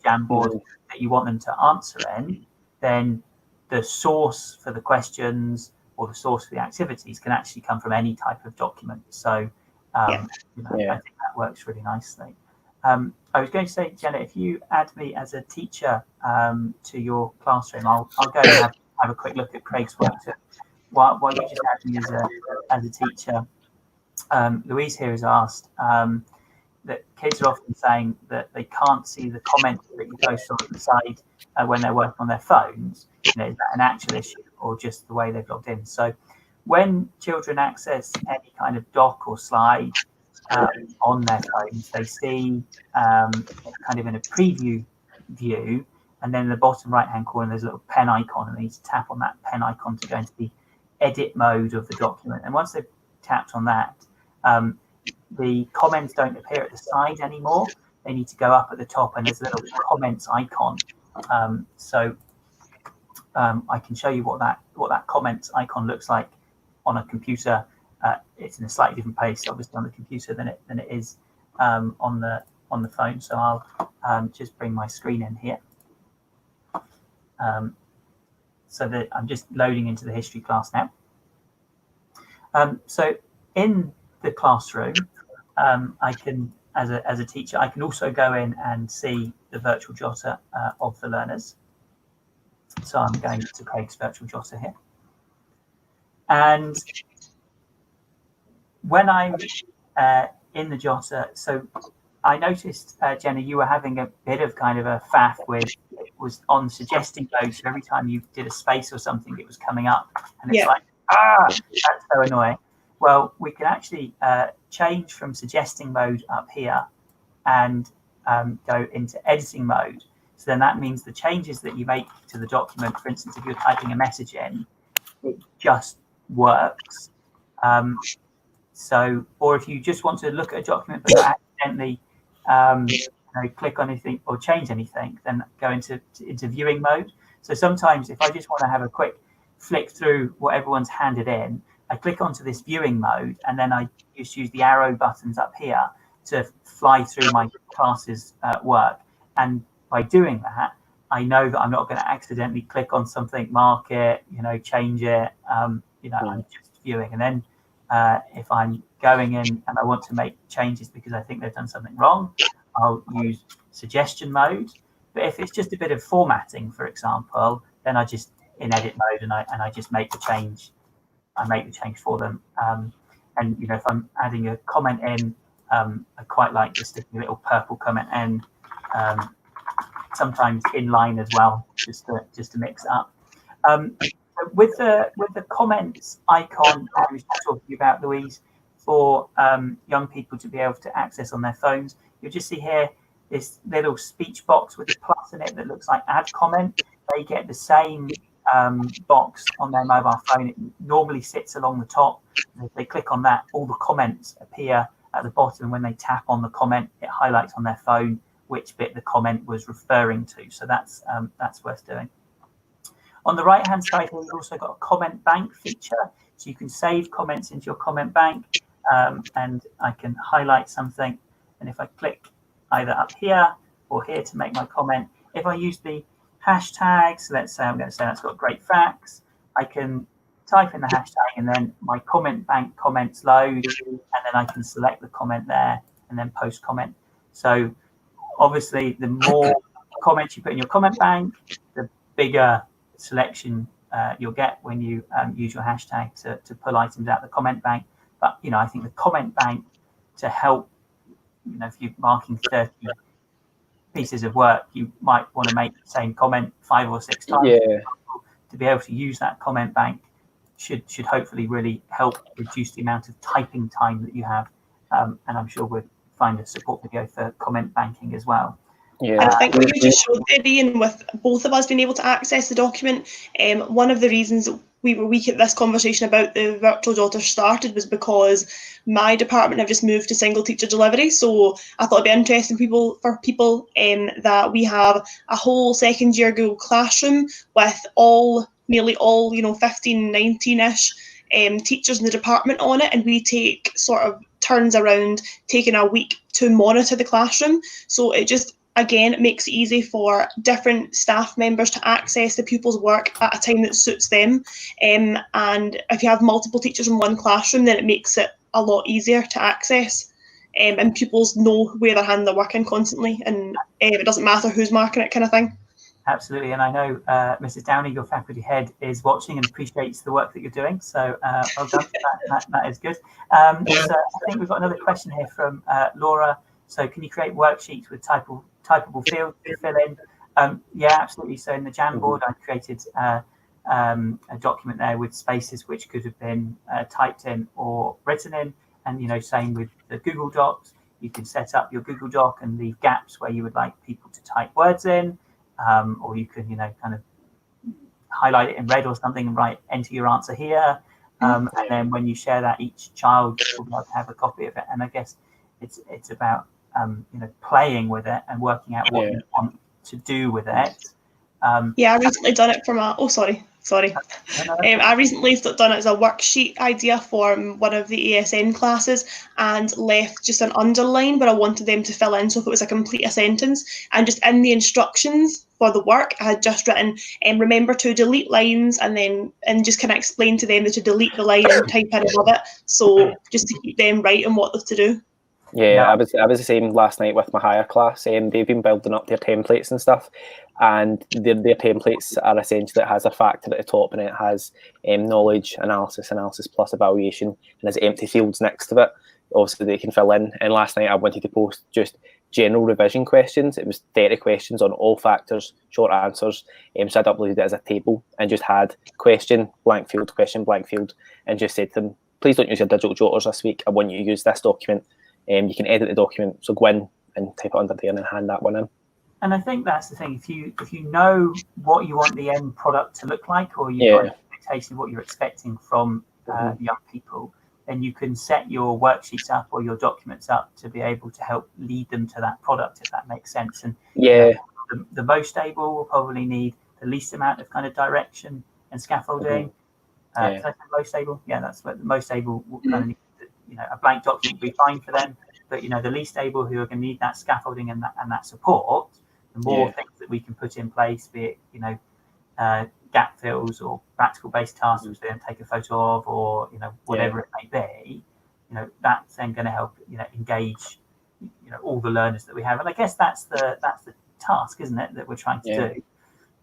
Jamboard, that you want them to answer in, then the source for the questions or the source for the activities can actually come from any type of document. So I think that works really nicely. I was going to say, Jenna, if you add me as a teacher to your classroom, I'll go and have a quick look at Craig's work. So while you just add me as a teacher, Louise here has asked that kids are often saying that they can't see the comments that you post on the side when they're working on their phones. Is that an actual issue or just the way they've logged in? So when children access any kind of doc or slide on their phones, they see kind of in a preview view, and then in the bottom right hand corner there's a little pen icon, and they need to tap on that pen icon to go into the edit mode of the document. And once they've tapped on that, the comments don't appear at the side anymore. They need to go up at the top, and there's a little comments icon. So I can show you what that comments icon looks like on a computer. It's in a slightly different place, obviously, on the computer than it is on the phone. So I'll just bring my screen in here, so that I'm just loading into the history class now. So in the classroom, I can, as a teacher, I can also go in and see the virtual jotter of the learners. So I'm going to Craig's virtual jotter here. And when I'm in the jotter, so I noticed, Jenna, you were having a bit of kind of a faff with, it was on suggesting mode. So every time you did a space or something, it was coming up. And it's like, that's so annoying. Well, we can actually change from suggesting mode up here and go into editing mode. So then that means the changes that you make to the document, for instance, if you're typing a message in, it just works. So, or if you just want to look at a document but not accidentally click on anything or change anything, then go into viewing mode. So sometimes if I just want to have a quick flick through what everyone's handed in, I click onto this viewing mode, and then I just use the arrow buttons up here to fly through my class's work. And by doing that, I know that I'm not going to accidentally click on something, mark it, change it. I'm just viewing. And then if I'm going in and I want to make changes because I think they've done something wrong, I'll use suggestion mode. But if it's just a bit of formatting, for example, then I just in edit mode and I just make the change. I make the change for them. And if I'm adding a comment in, I quite like just sticking a little purple comment in. Sometimes inline as well, just to mix it up. With the comments icon I was talking about, Louise, for young people to be able to access on their phones, you'll just see here this little speech box with a plus in it that looks like add comment. They get the same box on their mobile phone. It normally sits along the top. And if they click on that, all the comments appear at the bottom. And when they tap on the comment, it highlights on their phone which bit the comment was referring to. So that's worth doing. On the right-hand side here, you've also got a comment bank feature. So you can save comments into your comment bank, and I can highlight something. And if I click either up here or here to make my comment, if I use the hashtag, so let's say I'm going to say that's got great facts, I can type in the hashtag and then my comment bank comments load, and then I can select the comment there and then post comment. So obviously the more comments you put in your comment bank, the bigger selection you'll get when you use your hashtag to pull items out of the comment bank. But I think the comment bank, to help, if you're marking 30 pieces of work, you might want to make the same comment 5 or 6 times. To be able to use that comment bank should hopefully really help reduce the amount of typing time that you have, and I'm sure we'll find a support video for comment banking as well. And I think what you just showed there, Ian, with both of us being able to access the document, one of the reasons we were weak at this conversation about the virtual jotter started was because my department have just moved to single teacher delivery. So I thought it'd be interesting for people that we have a whole second year Google Classroom with nearly all 15, 19-ish teachers in the department on it, and we take sort of turns around taking a week to monitor the classroom. So it just, again, it makes it easy for different staff members to access the pupils' work at a time that suits them. And if you have multiple teachers in one classroom, then it makes it a lot easier to access. And pupils know where they're handing their work in constantly, and it doesn't matter who's marking it, kind of thing. Absolutely, and I know Mrs. Downey, your faculty head, is watching and appreciates the work that you're doing. So well done. That is good. So I think we've got another question here from Laura. So can you create worksheets with typable fields to fill in? Yeah, absolutely. So in the Jamboard, I created a document there with spaces which could have been typed in or written in. And same with the Google Docs, you can set up your Google Doc and leave gaps where you would like people to type words in. Or you could, kind of highlight it in red or something and write, enter your answer here. And then when you share that, each child will be able to have a copy of it. And I guess it's about, playing with it and working out what you want to do with it. I recently done it from sorry. I recently done it as a worksheet idea for one of the ASN classes and left just an underline where I wanted them to fill in. So if it was a complete sentence, and just in the instructions for the work, I had just written, remember to delete lines, and just kind of explain to them that to delete the line and type in above it. So just to keep them right on what to do. I was the same last night with my higher class. They've been building up their templates and stuff, and their templates are essentially, it has a factor at the top and it has knowledge, analysis plus evaluation, and there's empty fields next to it, obviously they can fill in. And last night I wanted to post just general revision questions. It was 30 questions on all factors, short answers. So I'd uploaded it as a table and just had question, blank field, and just said to them, please don't use your digital jotters this week. I want you to use this document. You can edit the document, so go in and type it under there and then hand that one in. And I think that's the thing. If you know what you want the end product to look like, or you've got an expectation of what you're expecting from young people, then you can set your worksheets up or your documents up to be able to help lead them to that product, if that makes sense. And the most able will probably need the least amount of kind of direction and scaffolding. Most able, that's what the most able will kind of need. A blank document will be fine for them, but the least able, who are going to need that scaffolding and that support, the more things that we can put in place, be it gap fills or practical based tasks which they don't take a photo of, or whatever it may be, that's then going to help engage all the learners that we have. And I guess that's the task, isn't it, that we're trying to do.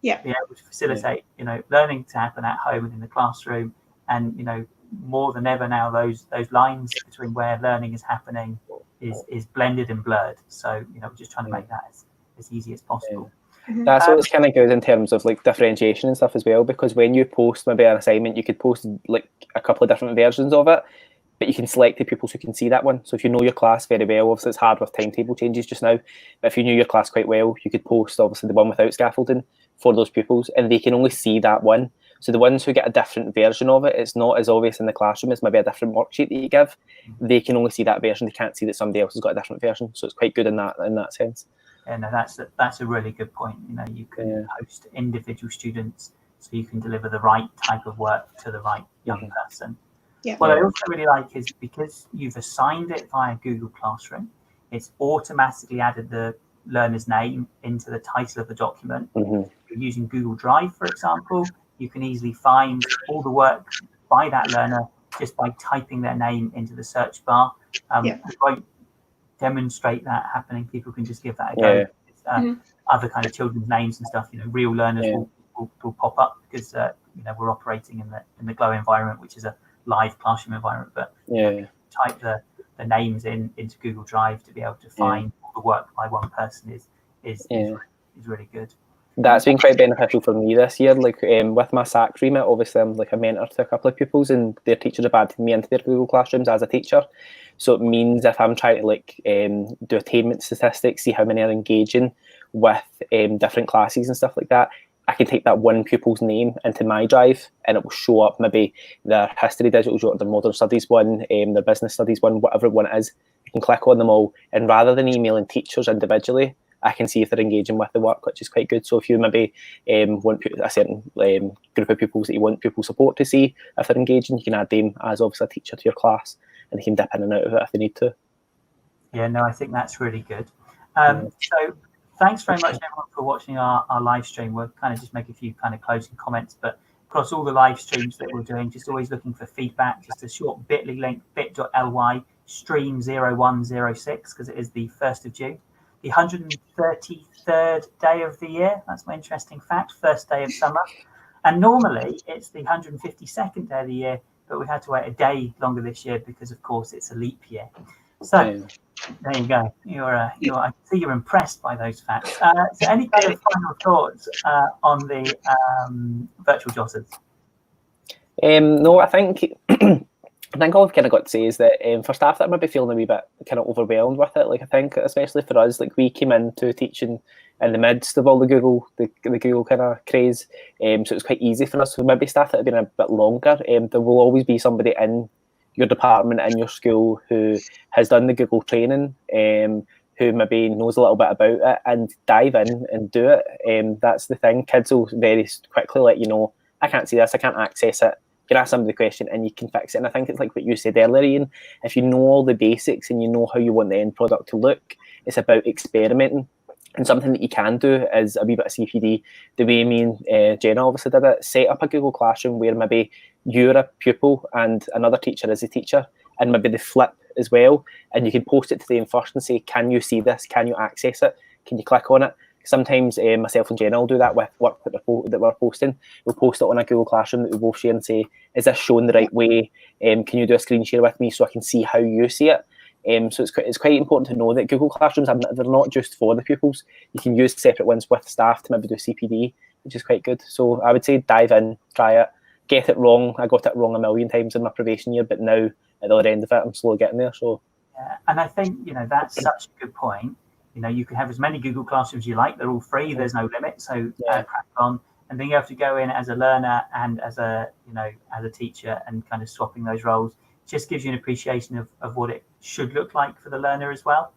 Be able to facilitate learning to happen at home and in the classroom, and more than ever now, those lines between where learning is happening is blended and blurred. So we're just trying to make that as easy as possible. That's what's kind of good in terms of like differentiation and stuff as well, because when you post maybe an assignment, you could post like a couple of different versions of it. but you can select the pupils who can see that one. So if you know your class very well, obviously it's hard with timetable changes just now, but if you knew your class quite well, you could post obviously the one without scaffolding for those pupils, and they can only see that one. So the ones who get a different version of it, it's not as obvious in the classroom, it's maybe a different worksheet that you give. They can only see that version, they can't see that somebody else has got a different version. So it's quite good in that sense. Yeah, no, that's a really good point. You know, you can host individual students, so you can deliver the right type of work to the right young person. Yeah. What I also really like is because you've assigned it via Google Classroom, it's automatically added the learner's name into the title of the document. If you're using Google Drive, for example, you can easily find all the work by that learner just by typing their name into the search bar. We won't demonstrate that happening. People can just give that a go. Other kind of children's names and stuff, you know, real learners will pop up because you know, we're operating in the Glow environment, which is a live classroom environment. But type the names into Google Drive to be able to find all the work by one person is really good. That's been quite beneficial for me this year. Like with my SAC remit, obviously I'm like a mentor to a couple of pupils, and their teachers have added me into their Google Classrooms as a teacher. So it means if I'm trying to like do attainment statistics, see how many are engaging with different classes and stuff like that, I can take that one pupil's name into my drive, and it will show up maybe their history digital jotter, their modern studies one, their business studies one, whatever one it is. You can click on them all, and rather than emailing teachers individually, I can see if they're engaging with the work, which is quite good. So if you maybe want a certain group of pupils that you want pupil support to see, if they're engaging, you can add them as obviously a teacher to your class, and they can dip in and out of it if they need to. Yeah, no, I think that's really good. So thanks very much, everyone, for watching our live stream. We'll kind of just make a few kind of closing comments, but across all the live streams that we're doing, just always looking for feedback. Just a short bit.ly link, bit.ly stream 0106, because it is the 1st of June. The 133rd day of the year. That's my interesting fact. First day of summer. And normally it's the 152nd day of the year, but we had to wait a day longer this year because, of course, it's a leap year. So there you go. I can see you're impressed by those facts. So any kind of final thoughts on the virtual jotters? No, I think all I've kind of got to say is that for staff that might be feeling a wee bit kind of overwhelmed with it, like I think especially for us, like we came into teaching in the midst of all the Google kind of craze, so it was quite easy for us. So maybe staff that have been a bit longer, there will always be somebody in your department, in your school, who has done the Google training, who maybe knows a little bit about it, and dive in and do it. That's the thing. Kids will very quickly let you know, I can't see this, I can't access it. You can ask somebody the question and you can fix it. And I think it's like what you said earlier, Ian, if you know all the basics and you know how you want the end product to look, it's about experimenting. And something that you can do is a wee bit of CPD. The way me and Jena obviously did it, set up a Google Classroom where maybe you're a pupil and another teacher is a teacher, and maybe they flip as well. And you can post it to them first and say, can you see this? Can you access it? Can you click on it? Sometimes myself and Jena will do that with work that we're posting. We'll post it on a Google Classroom that we both share and say, is this shown the right way? Can you do a screen share with me so I can see how you see it? So it's quite important to know that Google Classrooms, they're not just for the pupils. You can use separate ones with staff to maybe do CPD, which is quite good. So I would say dive in, try it, get it wrong. I got it wrong a million times in my probation year, but now at the other end of it, I'm slowly getting there. So yeah, and I think that's such a good point. You can have as many Google Classrooms you like. They're all free. There's no limit. So crack on. And being able to go in as a learner and as a teacher and kind of swapping those roles just gives you an appreciation of what it should look like for the learner as well.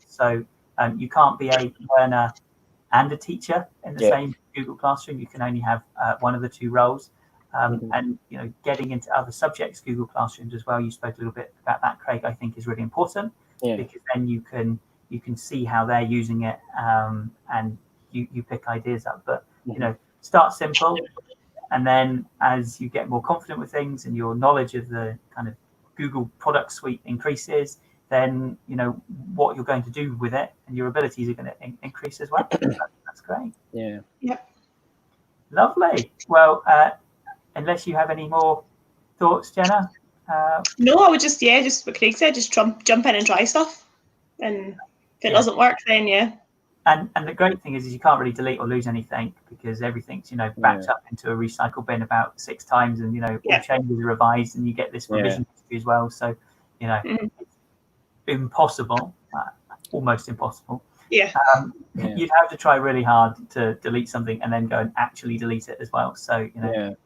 So you can't be a learner and a teacher in the same Google Classroom. You can only have one of the two roles. And getting into other subjects Google Classrooms as well. You spoke a little bit about that, Craig. I think is really important because then you can see how they're using it, and you pick ideas up. But start simple, and then as you get more confident with things and your knowledge of the kind of Google product suite increases, then what you're going to do with it and your abilities are going to increase as well. That's great. Lovely. Well, unless you have any more thoughts, Jena. No, I would just what Craig said, just jump in and try stuff, and if it doesn't work, then And the great thing is you can't really delete or lose anything because everything's, you know, backed up into a recycle bin about 6 times, and, you know, all changes are revised, and you get this revision history as well. So, you know, it's impossible, almost impossible. Yeah. You'd have to try really hard to delete something and then go and actually delete it as well. So, you know,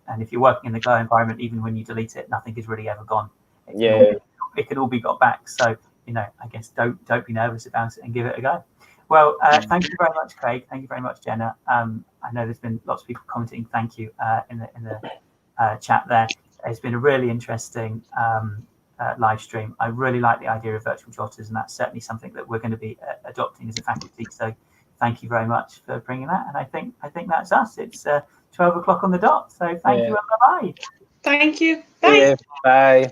and if you're working in the Go environment, even when you delete it, nothing is really ever gone. It can all be got back. So, you know, I guess don't be nervous about it and give it a go. Well, thank you very much, Craig. Thank you very much, Jena. I know there's been lots of people commenting. Thank you in the chat there. It's been a really interesting live stream. I really like the idea of virtual jotters, and that's certainly something that we're going to be adopting as a faculty. So thank you very much for bringing that. And I think that's us. It's 12 o'clock on the dot. So thank you and bye-bye. Thank you. Bye. Bye.